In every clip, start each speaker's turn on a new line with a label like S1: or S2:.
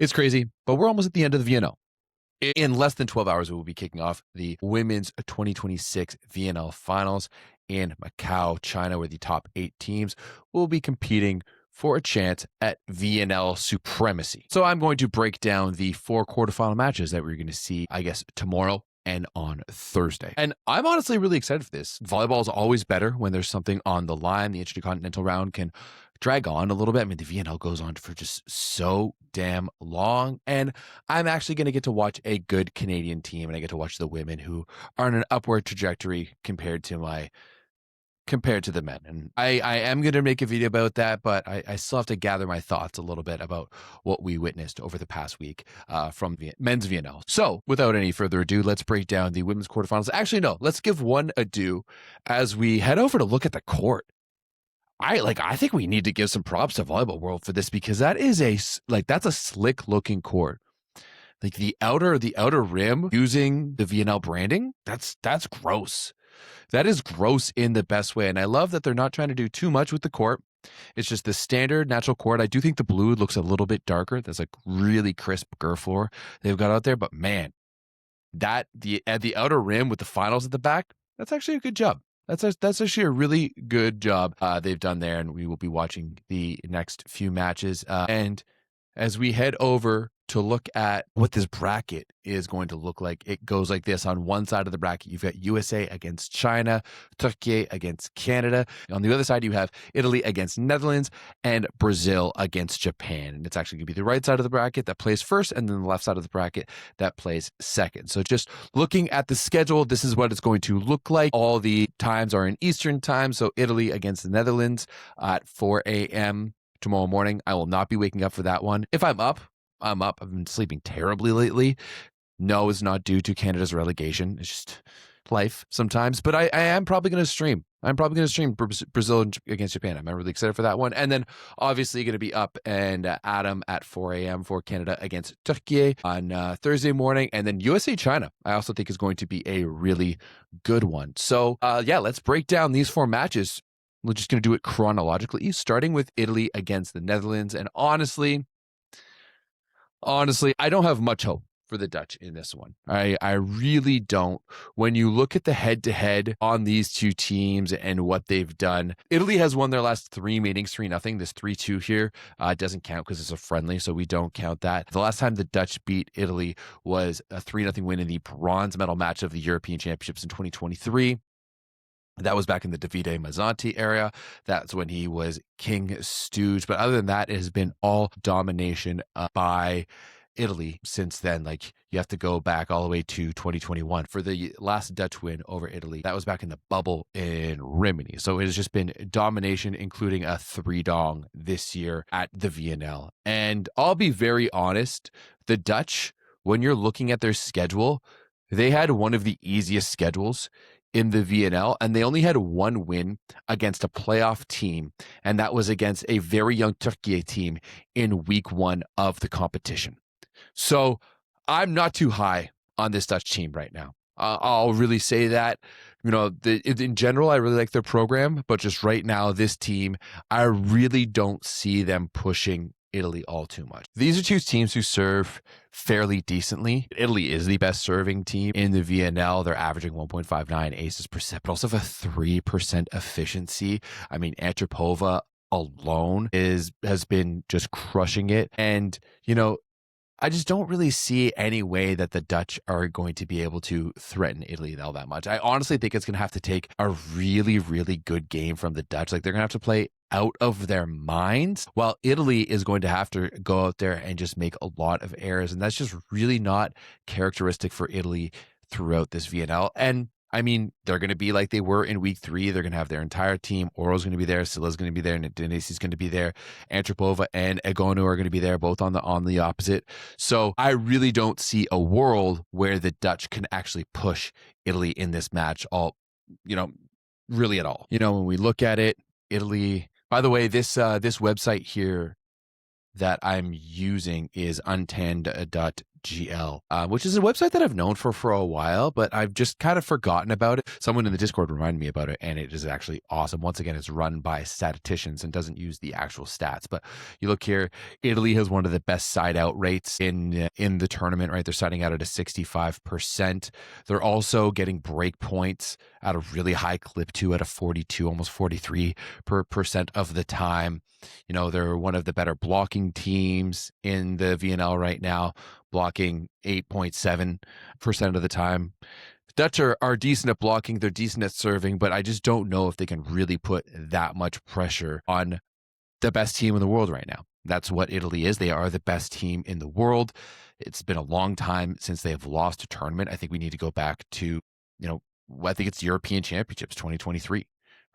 S1: It's crazy, but we're almost at the end of the VNL. In less than 12 hours, we will be kicking off the women's 2026 VNL finals in Macau, China, where the top 8 teams will be competing for a chance at VNL supremacy. So I'm going to break down the 4 quarterfinal matches that we're going to see, I guess, tomorrow and on Thursday. And I'm honestly really excited for this. Volleyball is always better when there's something on the line. The intercontinental round can drag on a little bit. I mean, the VNL goes on for just so damn long. And I'm actually going to get to watch a good Canadian team, and I get to watch the women who are on an upward trajectory compared to the men. And I am going to make a video about that, but I still have to gather my thoughts a little bit about what we witnessed over the past week from the men's VNL. So without any further ado, let's break down the women's quarterfinals. Actually, no, let's give one ado as we head over to look at the court. I think we need to give some props to Volleyball World for this, because that is that's a slick looking court. Like the outer rim using the VNL branding, that's gross. That is gross in the best way. And I love that they're not trying to do too much with the court. It's just the standard natural court. I do think the blue looks a little bit darker. That's like really crisp girl floor they've got out there. But man, at the outer rim with the finals at the back, that's actually a good job. That's actually a really good job they've done there. And we will be watching the next few matches. And as we head over to look at what this bracket is going to look like, it goes like this. On one side of the bracket, you've got USA against China, Turkey against Canada. On the other side, you have Italy against Netherlands and Brazil against Japan. And it's actually going to be the right side of the bracket that plays first, and then the left side of the bracket that plays second. So just looking at the schedule, this is what it's going to look like. All the times are in Eastern time. So Italy against the Netherlands at 4 a.m. tomorrow morning. I will not be waking up for that one. If I'm up, I'm up. I've been sleeping terribly lately. No, it's not due to Canada's relegation. It's just life sometimes. But I am probably going to stream. I'm probably going to stream Brazil against Japan. I'm really excited for that one. And then obviously going to be up and Adam at 4 a.m. for Canada against Turkey on Thursday morning. And then USA China, I also think is going to be a really good one. So let's break down these 4 matches. We're just going to do it chronologically, starting with Italy against the Netherlands. And honestly, I don't have much hope for the Dutch in this one. I really don't. When you look at the head-to-head on these two teams and what they've done, Italy has won their last 3 meetings 3-0. This 3-2 here doesn't count because it's a friendly, so we don't count that. The last time the Dutch beat Italy was a 3-0 win in the bronze medal match of the European Championships in 2023. That was back in the Davide Mazzanti era. That's when he was King Stooge. But other than that, it has been all domination by Italy since then. Like, you have to go back all the way to 2021 for the last Dutch win over Italy. That was back in the bubble in Rimini. So it has just been domination, including a 3-dong this year at the VNL. And I'll be very honest, the Dutch, when you're looking at their schedule, they had one of the easiest schedules in the VNL, and they only had 1 win against a playoff team, and that was against a very young Turkey team in week 1 of the competition. So I'm not too high on this Dutch team right now. I'll really say that. In general, I really like their program, but just right now, this team, I really don't see them pushing Italy all too much. These are 2 teams who serve fairly decently. Italy is the best serving team in the VNL. They're averaging 1.59 aces per set, but also have a 3% efficiency. I mean, Antropova alone has been just crushing it. And, I just don't really see any way that the Dutch are going to be able to threaten Italy all that much. I honestly think it's going to have to take a really, really good game from the Dutch. Like, they're going to have to play out of their minds, while Italy is going to have to go out there and just make a lot of errors. And that's just really not characteristic for Italy throughout this VNL. And I mean, they're going to be like they were in week 3. They're going to have their entire team. Oro's going to be there. Scylla's going to be there. And Denisi's going to be there. Antropova and Egonu are going to be there, both on the opposite. So I really don't see a world where the Dutch can actually push Italy in this match really at all. When we look at it, Italy, by the way, this website here that I'm using is untanned.de. which is a website that I've known for a while, but I've just kind of forgotten about it. Someone in the Discord reminded me about it, and it is actually awesome. Once again, it's run by statisticians and doesn't use the actual stats. But you look here, Italy has one of the best side out rates in the tournament, right? They're siding out at a 65%. They're also getting break points at a really high clip too, at a 42, almost 43% of the time. You know, they're one of the better blocking teams in the VNL right now, blocking 8.7% of the time. Dutch are decent at blocking, they're decent at serving, but I just don't know if they can really put that much pressure on the best team in the world right now. That's what Italy is. They are the best team in the world. It's been a long time since they have lost a tournament. I think we need to go back to, I think it's European Championships 2023.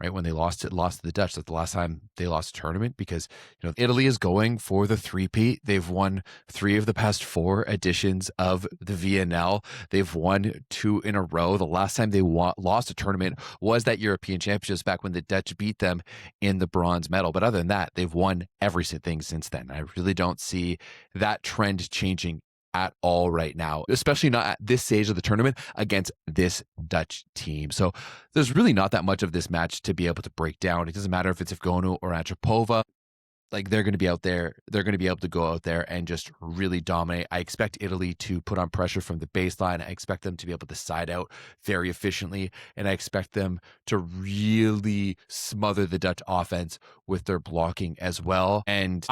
S1: Right, when they lost to the Dutch. That's the last time they lost a tournament, because Italy is going for the three-peat. They've won 3 of the past 4 editions of the VNL. They've won 2 in a row. The last time they lost a tournament was that European Championships back when the Dutch beat them in the bronze medal. But other than that, they've won everything since then. I really don't see that trend changing at all right now, especially not at this stage of the tournament against this Dutch team. So there's really not that much of this match to be able to break down. It doesn't matter if it's Evgonu or Antropova. Like, they're going to be out there. They're going to be able to go out there and just really dominate. I expect Italy to put on pressure from the baseline. I expect them to be able to side out very efficiently. And I expect them to really smother the Dutch offense with their blocking as well. And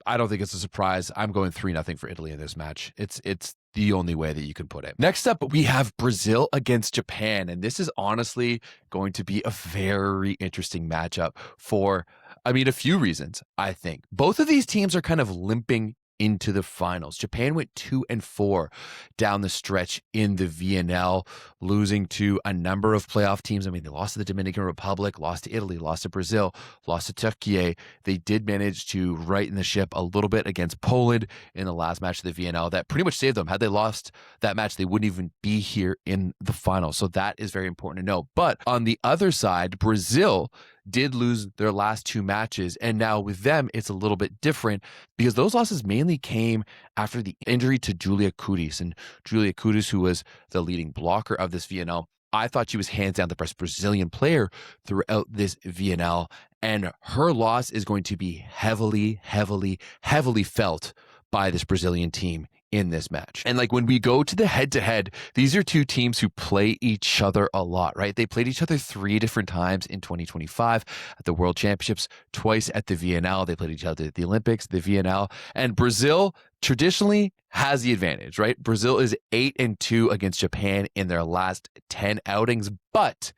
S1: I don't think it's a surprise. I'm going 3-0 for Italy in this match. It's the only way that you can put it. Next up, we have Brazil against Japan. And this is honestly going to be a very interesting matchup for, a few reasons, I think. Both of these teams are kind of limping into the finals. Japan went 2-4 down the stretch in the VNL, losing to a number of playoff teams. They lost to the Dominican Republic, lost to Italy, lost to Brazil, lost to Turkey. They did manage to righten the ship a little bit against Poland in the last match of the VNL. That pretty much saved them. Had they lost that match, they wouldn't even be here in the final. So that is very important to know. But on the other side, Brazil did lose their last 2 matches. And now with them, it's a little bit different because those losses mainly came after the injury to Julia Kudis. And Julia Kudis, who was the leading blocker of this VNL, I thought she was hands down the best Brazilian player throughout this VNL. And her loss is going to be heavily, heavily, heavily felt by this Brazilian team in this match. And when we go to the head-to-head, these are 2 teams who play each other a lot, right? They played each other 3 different times in 2025 at the World Championships, twice at the VNL. They played each other at the Olympics, the VNL, and Brazil traditionally has the advantage, right? Brazil is 8-2 against Japan in their last 10 outings, but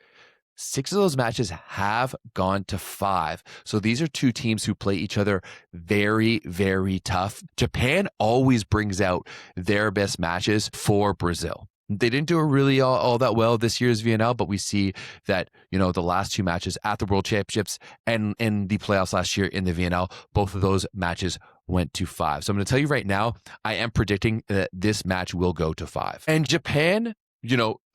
S1: 6 of those matches have gone to 5. So these are 2 teams who play each other very, very tough. Japan always brings out their best matches for Brazil. They didn't do it really all that well this year's VNL, but we see that, the last 2 matches at the World Championships and in the playoffs last year in the VNL, both of those matches went to 5. So I'm going to tell you right now, I am predicting that this match will go to 5. And Japan,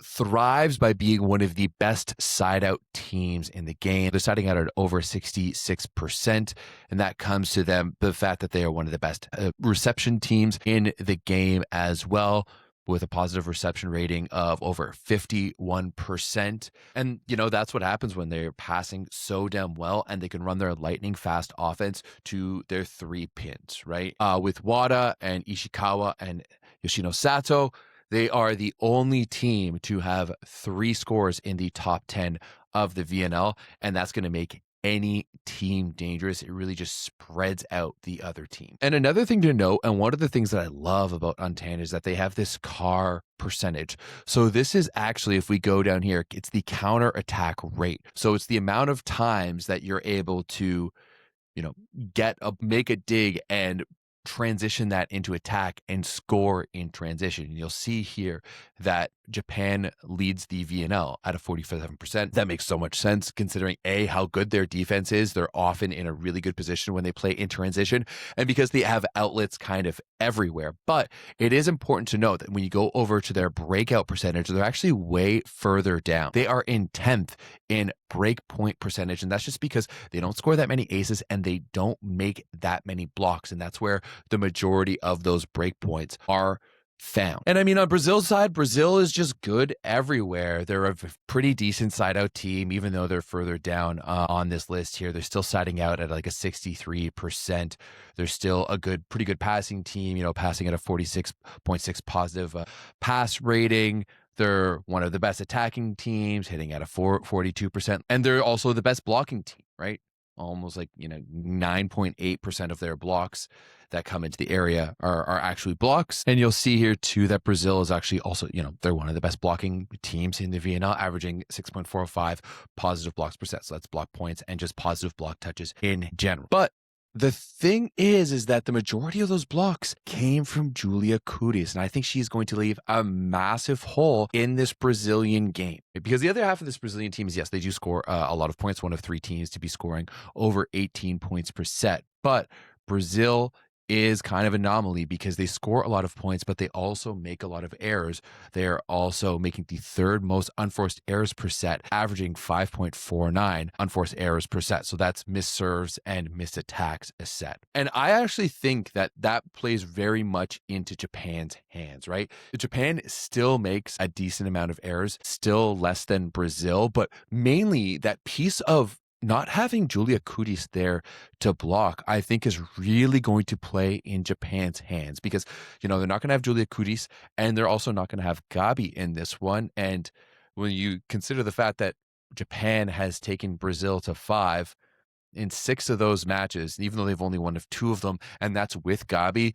S1: thrives by being one of the best side-out teams in the game. They're siding out at over 66%, and that comes to them the fact that they are one of the best reception teams in the game as well, with a positive reception rating of over 51%. And, that's what happens when they're passing so damn well and they can run their lightning fast offense to their 3 pins, right? With Wada and Ishikawa and Yoshino Sato, they are the only team to have 3 scores in the top 10 of the VNL, and that's going to make any team dangerous. It really just spreads out the other team. And another thing to note, and one of the things that I love about Untan is that they have this CAR percentage. So this is actually, if we go down here, it's the counter attack rate. So it's the amount of times that you're able to, make a dig and transition that into attack and score in transition. And you'll see here that Japan leads the VNL at a 47%. That makes so much sense considering how good their defense is. They're often in a really good position when they play in transition, and because they have outlets kind of everywhere. But it is important to note that when you go over to their breakout percentage, they're actually way further down. They are in 10th in break point percentage, and that's just because they don't score that many aces and they don't make that many blocks. And that's where the majority of those break points are found. And I mean, on Brazil's side, Brazil is just good everywhere. They're a pretty decent side out team, even though they're further down on this list here. They're still siding out at like a 63%. They're still a pretty good passing team, passing at a 46.6 positive pass rating. They're one of the best attacking teams, hitting at a 42%. And they're also the best blocking team, right? Almost like 9.8% of their blocks that come into the area are actually blocks. And you'll see here too that Brazil is actually also, they're one of the best blocking teams in the VNL, averaging 6.45 positive blocks percent. So that's block points and just positive block touches in general. But the thing is that the majority of those blocks came from Julia Kudis, and I think she's going to leave a massive hole in this Brazilian game. Because the other half of this Brazilian team is, yes, they do score a lot of points, one of 3 teams to be scoring over 18 points per set. But Brazil is kind of an anomaly because they score a lot of points, but they also make a lot of errors. They're also making the 3rd most unforced errors per set, averaging 5.49 unforced errors per set. So that's missed serves and missed attacks a set. And I actually think that plays very much into Japan's hands, right? Japan still makes a decent amount of errors, still less than Brazil, but mainly that piece of not having Julia Kudis there to block, I think, is really going to play in Japan's hands because, they're not going to have Julia Kudis and they're also not going to have Gabi in this one. And when you consider the fact that Japan has taken Brazil to 5 in 6 of those matches, even though they've only won 2 of them, and that's with Gabi,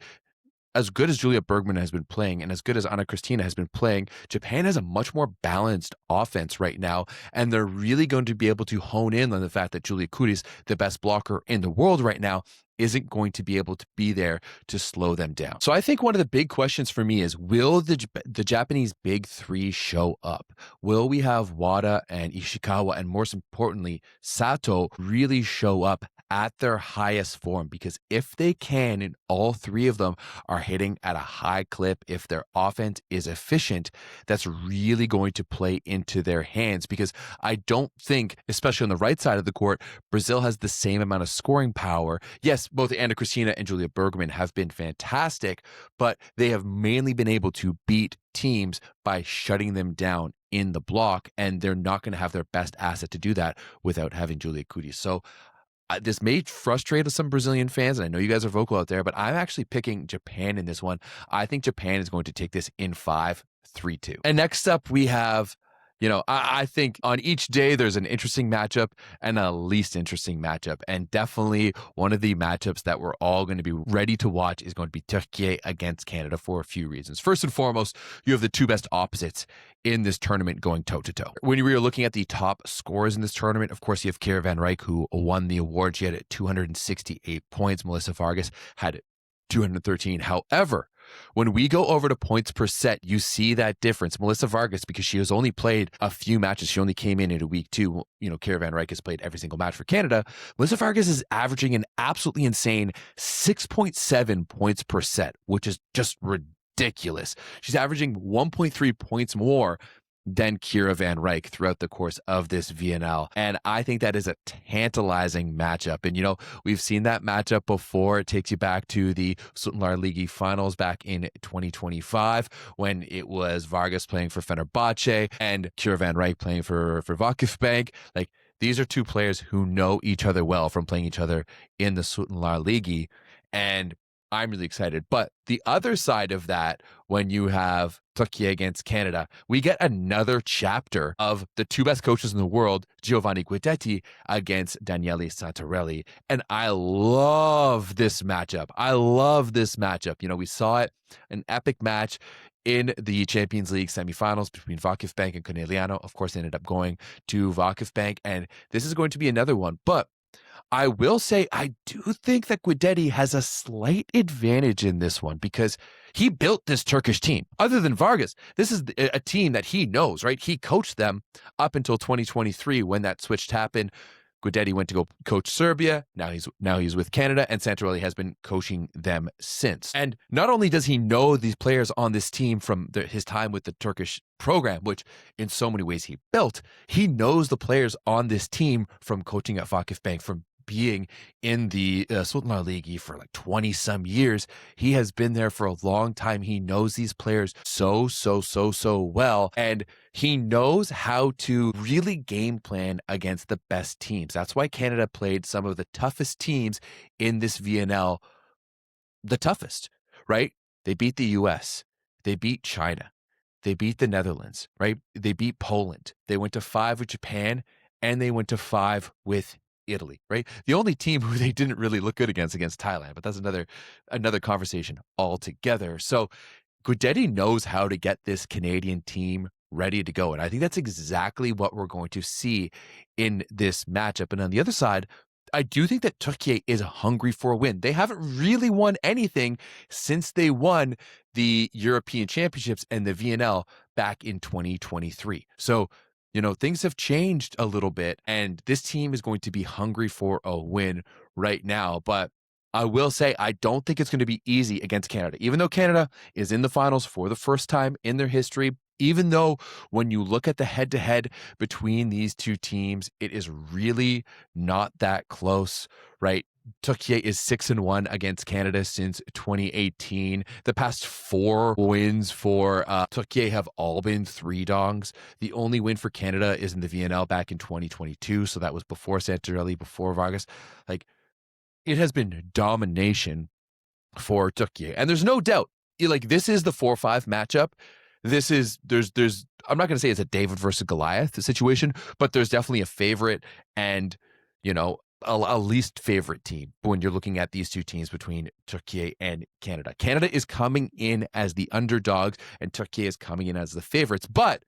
S1: as good as Julia Bergman has been playing and as good as Ana Cristina has been playing, Japan has a much more balanced offense right now. And they're really going to be able to hone in on the fact that Julia Kudis, the best blocker in the world right now, isn't going to be able to be there to slow them down. So I think one of the big questions for me is, will the Japanese big 3 show up? Will we have Wada and Ishikawa and, most importantly, Sato really show up at their highest form? Because if they can, and all 3 of them are hitting at a high clip, if their offense is efficient, that's really going to play into their hands. Because I don't think, especially on the right side of the court, Brazil has the same amount of scoring power. Yes, both Ana Cristina and Julia Bergman have been fantastic, but they have mainly been able to beat teams by shutting them down in the block, and they're not going to have their best asset to do that without having Julia Kudis. So this may frustrate some Brazilian fans, and I know you guys are vocal out there, but I'm actually picking Japan in this one. I think Japan is going to take this in 5, 3-2. And next up, we have, I think on each day there's an interesting matchup and a least interesting matchup. And definitely one of the matchups that we're all going to be ready to watch is going to be Turkey against Canada for a few reasons. First and foremost, you have the 2 best opposites in this tournament going toe-to-toe. When we were looking at the top scorers in this tournament, of course, you have Kira van Rijk, who won the award. She had 268 points. Melissa Vargas had 213. However, when we go over to points per set, you see that difference. Melissa Vargas, because she has only played a few matches, she only came in a week 2. Kira van Rijk has played every single match for Canada. Melissa Vargas is averaging an absolutely insane 6.7 points per set, which is just ridiculous. She's averaging 1.3 points more than Kira van Rijk throughout the course of this VNL. And I think that is a tantalizing matchup. And, we've seen that matchup before. It takes you back to the Sultanlar Ligi finals back in 2025 when it was Vargas playing for Fenerbahce and Kira van Rijk playing for Vakifbank. Like, these are 2 players who know each other well from playing each other in the Sultanlar Ligi. And I'm really excited. But the other side of that, when you have Turkey against Canada, we get another chapter of the 2 best coaches in the world, Giovanni Guidetti against Daniele Santarelli. And I love this matchup. We saw it, an epic match in the Champions League semifinals between Vakifbank and Conegliano. Of course, they ended up going to Vakifbank, and this is going to be another one. But I will say, I do think that Guidetti has a slight advantage in this one because he built this Turkish team. Other than Vargas, this is a team that he knows, right? He coached them up until 2023 when that switch happened. Guidetti went to go coach Serbia. Now he's with Canada, and Santarelli has been coaching them since. And not only does he know these players on this team from his time with the Turkish program, which in so many ways he built, he knows the players on this team from coaching at Vakifbank, from being in the Sultan League for like 20 some years. He has been there for a long time. He knows these players so well. And he knows how to really game plan against the best teams. That's why Canada played some of the toughest teams in this VNL, the toughest, right? They beat the US, they beat China, they beat the Netherlands, right? They beat Poland. They went to 5 with Japan, and they went to 5 with Italy, right? The only team who they didn't really look good against Thailand, but that's another conversation altogether. So Guidetti knows how to get this Canadian team ready to go. And I think that's exactly what we're going to see in this matchup. And on the other side, I do think that Turkey is hungry for a win. They haven't really won anything since they won the European Championships and the VNL back in 2023. So, things have changed a little bit, and this team is going to be hungry for a win right now. But I will say, I don't think it's going to be easy against Canada, even though Canada is in the finals for the first time in their history. Even though when you look at the head-to-head between these two teams, it is really not that close, right? Turkey is 6-1 against Canada since 2018. The past 4 wins for Turkey have all been 3-dongs. The only win for Canada is in the VNL back in 2022, so that was before Santarelli, before Vargas. It has been domination for Turkey. And there's no doubt, this is the 4-5 matchup. There's I'm not going to say it's a David versus Goliath situation, but there's definitely a favorite and, a least favorite team when you're looking at these two teams between Turkey and Canada. Canada is coming in as the underdogs and Turkey is coming in as the favorites, but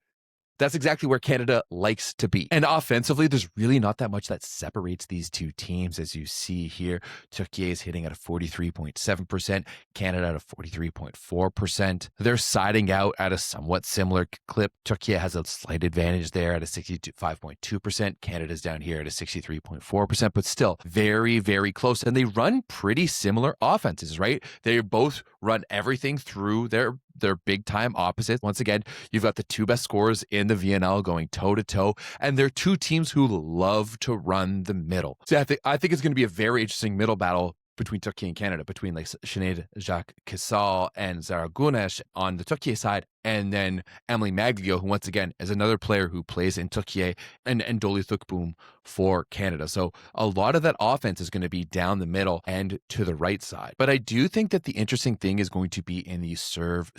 S1: that's exactly where Canada likes to be. And offensively, there's really not that much that separates these two teams. As you see here, Turkey is hitting at a 43.7%, Canada at a 43.4%. They're siding out at a somewhat similar clip. Turkey has a slight advantage there at a 65.2%. Canada's down here at a 63.4%, but still very, very close. And they run pretty similar offenses, right? They both run everything through their big time opposites. Once again, you've got the 2 best scorers in the VNL going toe to toe, and they're 2 teams who love to run the middle. So I think it's going to be a very interesting middle battle between Turkey and Canada, between Sinead Jacques Kessal and Zara Gunesh on the Turkey side, and then Emily Maglio, who once again is another player who plays in Turkey, and Dolly Thukboom for Canada. So a lot of that offense is going to be down the middle and to the right side. But I do think that the interesting thing is going to be in the serve,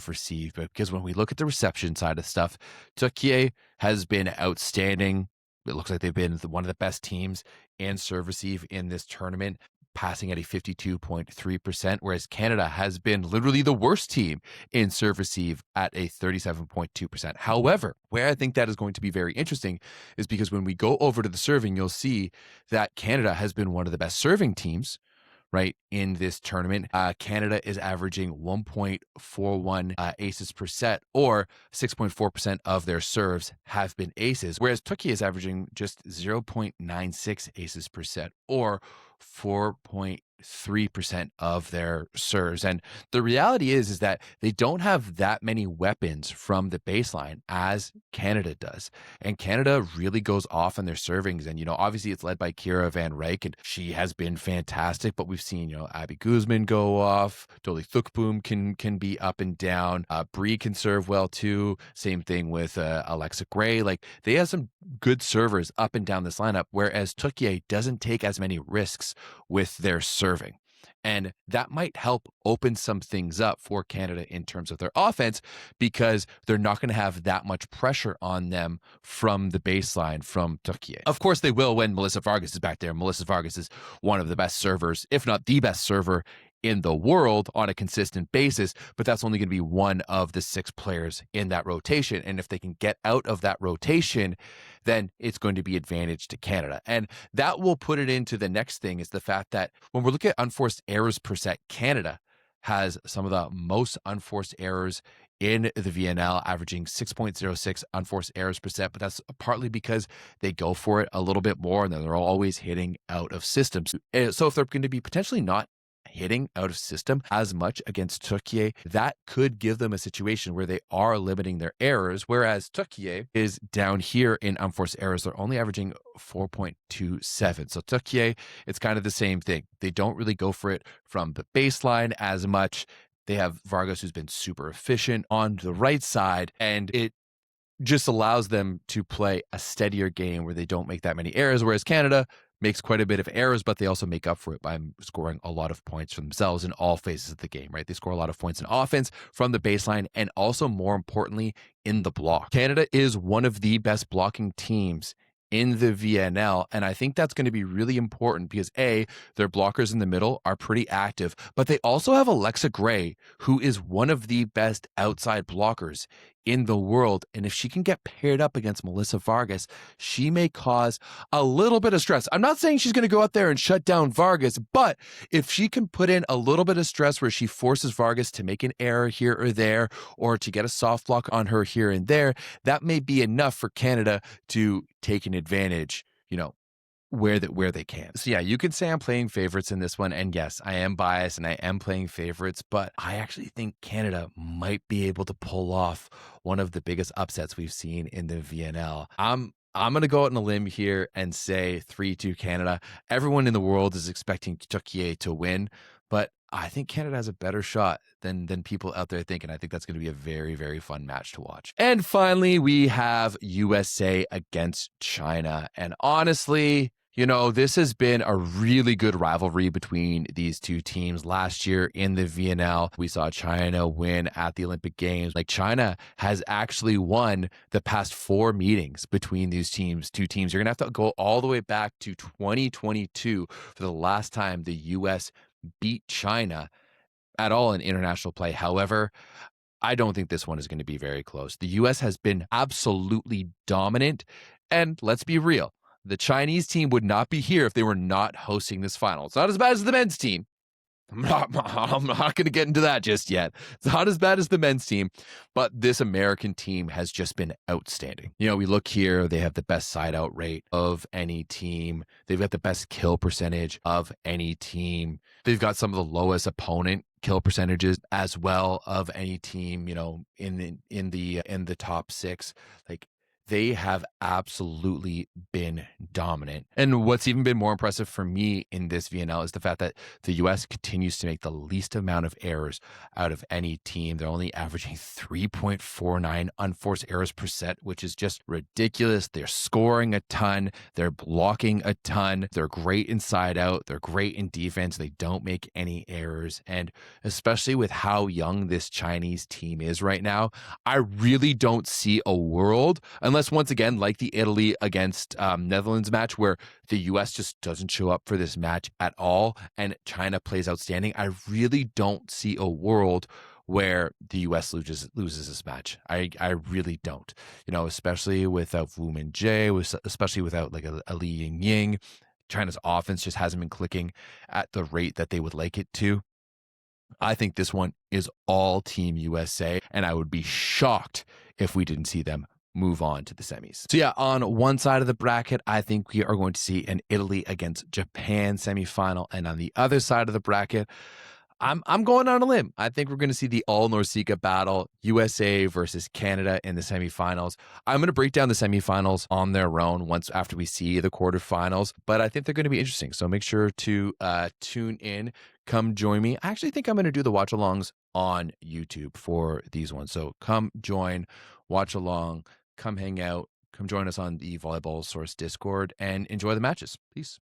S1: receive, because when we look at the reception side of stuff, Turkey has been outstanding. It looks like they've been one of the best teams in serve receive in this tournament, passing at a 52.3%, whereas Canada has been literally the worst team in serve receive at a 37.2%. However, where I think that is going to be very interesting is because when we go over to the serving, you'll see that Canada has been one of the best serving teams, right, in this tournament. Canada is averaging 1.41 aces per set, or 6.4% of their serves have been aces, whereas Turkey is averaging just 0.96 aces per set, or 4.3% of their serves. And the reality is that they don't have that many weapons from the baseline as Canada does. And Canada really goes off on their servings. And, obviously it's led by Kira Van Rijk, and she has been fantastic, but we've seen, Abby Guzman go off. Dolly Thukboom can be up and down. Bree can serve well too. Same thing with Alexa Gray. They have some good servers up and down this lineup, whereas Turkey doesn't take as many risks with their serving. And that might help open some things up for Canada in terms of their offense, because they're not going to have that much pressure on them from the baseline from Turkey. Of course, they will when Melissa Vargas is back there. Melissa Vargas is one of the best servers, if not the best server in the world on a consistent basis, but that's only going to be one of the 6 players in that rotation. And if they can get out of that rotation, then it's going to be advantage to Canada. And that will put it into the next thing, is the fact that when we're looking at unforced errors per set, Canada has some of the most unforced errors in the VNL, averaging 6.06 unforced errors per set, but that's partly because they go for it a little bit more and they're always hitting out of systems. So if they're going to be potentially not hitting out of system as much against Turkey, that could give them a situation where they are limiting their errors, whereas Turkey is down here in unforced errors. They're only averaging 4.27. So Turkey, it's kind of the same thing. They don't really go for it from the baseline as much. They have Vargas, who's been super efficient on the right side, and it just allows them to play a steadier game where they don't make that many errors, whereas Canada makes quite a bit of errors, but they also make up for it by scoring a lot of points for themselves in all phases of the game, right? They score a lot of points in offense from the baseline and also, more importantly, in the block. Canada is one of the best blocking teams in the VNL, and I think that's going to be really important because A, their blockers in the middle are pretty active, but they also have Alexa Gray, who is one of the best outside blockers in the world. And if she can get paired up against Melissa Vargas, she may cause a little bit of stress. I'm not saying she's going to go out there and shut down Vargas, but if she can put in a little bit of stress where she forces Vargas to make an error here or there, or to get a soft block on her here and there, that may be enough for Canada to take an advantage, where they can. So yeah, you could say I'm playing favorites in this one. And yes, I am biased and I am playing favorites, but I actually think Canada might be able to pull off one of the biggest upsets we've seen in the VNL. I'm going to go out on a limb here and say 3-2 Canada. Everyone in the world is expecting Turkey to win, but I think Canada has a better shot than people out there think, and I think that's going to be a very, very fun match to watch. And finally, we have USA against China. And honestly, this has been a really good rivalry between these two teams. Last year in the VNL, we saw China win at the Olympic Games. China has actually won the past 4 meetings between these two teams. You're going to have to go all the way back to 2022 for the last time the U.S. beat China at all in international play. However, I don't think this one is going to be very close. The U.S. has been absolutely dominant, and let's be real. The Chinese team would not be here if they were not hosting this final. It's not as bad as the men's team. I'm not going to get into that just yet. It's not as bad as the men's team, but this American team has just been outstanding. We look here, they have the best side out rate of any team. They've got the best kill percentage of any team. They've got some of the lowest opponent kill percentages as well of any team, in the top 6. They have absolutely been dominant. And what's even been more impressive for me in this VNL is the fact that the U.S. continues to make the least amount of errors out of any team. They're only averaging 3.49 unforced errors per set, which is just ridiculous. They're scoring a ton. They're blocking a ton. They're great inside out. They're great in defense. They don't make any errors. And especially with how young this Chinese team is right now, I really don't see a world, unless once again, like the Italy against Netherlands match, where the U.S. just doesn't show up for this match at all and China plays outstanding. I really don't see a world where the U.S. loses this match. I really don't. Especially without Wu Minjie, especially without a Li Yingying. China's offense just hasn't been clicking at the rate that they would like it to. I think this one is all Team USA, and I would be shocked if we didn't see them move on to the semis. So yeah, on one side of the bracket, I think we are going to see an Italy against Japan semifinal, and on the other side of the bracket, I'm going on a limb. I think we're going to see the all NORCECA battle, USA versus Canada in the semifinals. I'm going to break down the semifinals on their own after we see the quarterfinals, but I think they're going to be interesting. So make sure to tune in. Come join me. I actually think I'm going to do the watch alongs on YouTube for these ones. So come join, watch along, come hang out, come join us on the Volleyball Source Discord, and enjoy the matches. Peace.